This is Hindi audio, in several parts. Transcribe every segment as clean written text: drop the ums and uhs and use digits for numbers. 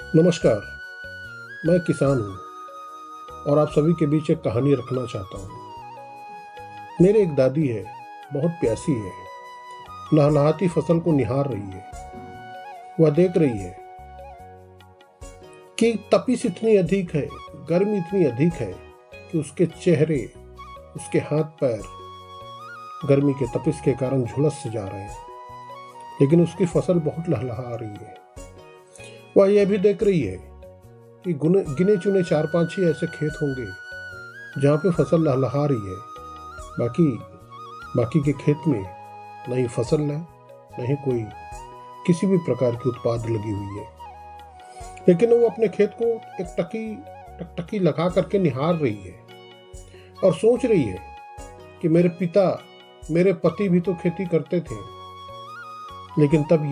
नमस्कार। मैं किसान हूँ और आप सभी के बीच एक कहानी रखना चाहता हूँ। मेरे एक दादी है, बहुत प्यासी है, लहलहाती फसल को निहार रही है। वह देख रही है कि तपिश इतनी अधिक है, गर्मी इतनी अधिक है कि उसके चेहरे, उसके हाथ पैर गर्मी के तपिश के कारण झुलस से जा रहे हैं, लेकिन उसकी फसल बहुत लहलहा रही है। वह यह भी देख रही है कि गिने चुने 4-5 ही ऐसे खेत होंगे जहाँ पे फसल लहलहा रही है। बाकी बाकी के खेत में नहीं फसल है, नहीं कोई किसी भी प्रकार की उत्पाद लगी हुई है। लेकिन वो अपने खेत को एक टकटकी लगा करके निहार रही है और सोच रही है कि मेरे पति भी तो खेती करते थे, लेकिन तब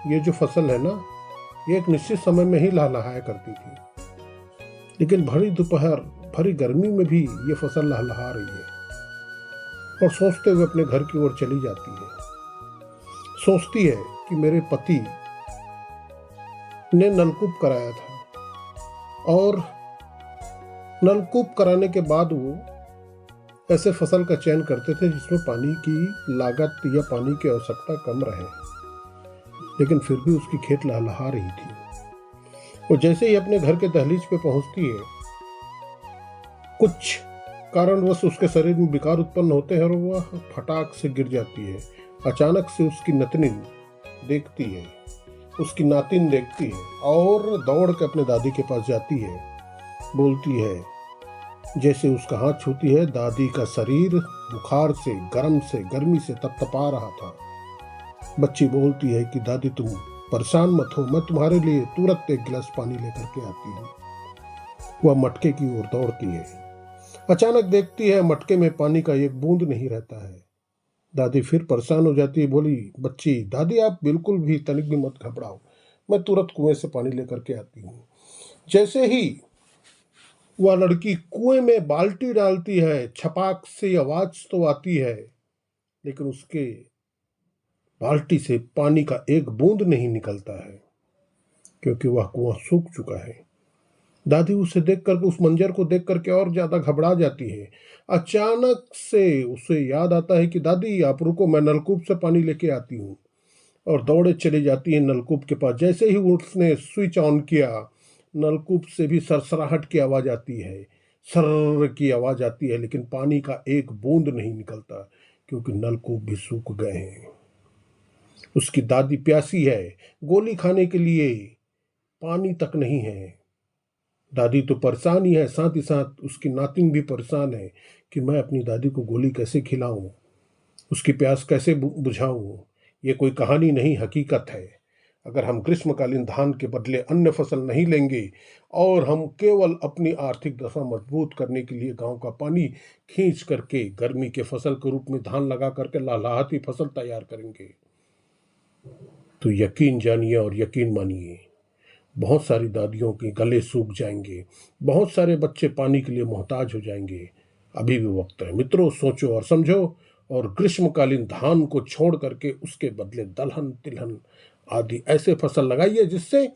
ये जो फसल है ना, ये एक निश्चित समय में ही लहलहाया करती थी। लेकिन भरी दोपहर, भरी गर्मी में भी ये फसल लहलहा रही है और सोचते हुए अपने घर की ओर चली जाती है। सोचती है कि मेरे पति ने नलकूप कराया था और नलकूप कराने के बाद वो ऐसे फसल का चयन करते थे जिसमें पानी की लागत या पानी की आवश्यकता कम रहे, लेकिन फिर भी उसकी खेत लहलहा रही थी। वो जैसे ही अपने घर के दहलीज पे पहुंचती है, कुछ कारणवश उसके शरीर में विकार उत्पन्न होते हैं और वह फटाक से गिर जाती है। अचानक से उसकी नातिन देखती है और दौड़ के अपने दादी के पास जाती है। बोलती है, जैसे उसका हाथ छूती है, दादी का शरीर बुखार से, गर्मी से तपतपा रहा था। बच्ची बोलती है कि दादी तुम परेशान मत हो, मैं तुम्हारे लिए तुरंत एक गिलास पानी लेकर के आती हूँ। वह मटके की ओर दौड़ती है। अचानक देखती है मटके में पानी का एक बूंद नहीं रहता है। दादी फिर परेशान हो जाती है, बोली, बच्ची, दादी आप बिल्कुल भी तनिक भी मत घबराओ, मैं तुरंत कुएं से पानी लेकर के आती हूँ। जैसे ही वह लड़की कुएं में बाल्टी डालती है, छपाक से आवाज तो आती है, लेकिन उसके बाल्टी से पानी का एक बूंद नहीं निकलता है, क्योंकि वह कुआं सूख चुका है। दादी उस मंजर को देख करके और ज्यादा घबरा जाती है। अचानक से उसे याद आता है कि दादी आप रुको, मैं नलकूप से पानी लेके आती हूँ, और दौड़े चली जाती है नलकूप के पास। जैसे ही उसने स्विच ऑन किया, नलकूप से भी सरसराहट की आवाज आती है, सर्र की आवाज आती है, लेकिन पानी का एक बूंद नहीं निकलता, क्योंकि नलकूप भी सूख गए हैं। उसकी दादी प्यासी है, गोली खाने के लिए पानी तक नहीं है। दादी तो परेशान ही है, साथ ही साथ उसकी नातिन भी परेशान है कि मैं अपनी दादी को गोली कैसे खिलाऊं, उसकी प्यास कैसे बुझाऊं। ये कोई कहानी नहीं, हकीकत है। अगर हम ग्रीष्मकालीन धान के बदले अन्य फसल नहीं लेंगे और हम केवल अपनी आर्थिक दशा मजबूत करने के लिए गांव का पानी खींच करके गर्मी के फसल के रूप में धान लगा करके लहलहाती फसल तैयार करेंगे, तो यकीन जानिए और यकीन मानिए, बहुत सारी दादियों के गले सूख जाएंगे, बहुत सारे बच्चे पानी के लिए मोहताज हो जाएंगे। अभी भी वक्त है मित्रों, सोचो और समझो, और ग्रीष्मकालीन धान को छोड़ करके उसके बदले दलहन, तिलहन आदि ऐसे फसल लगाइए जिससे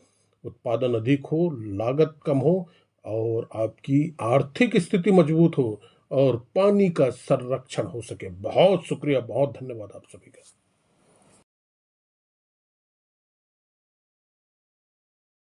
उत्पादन अधिक हो, लागत कम हो और आपकी आर्थिक स्थिति मजबूत हो और पानी का संरक्षण हो सके। बहुत शुक्रिया, बहुत धन्यवाद आप सभी का।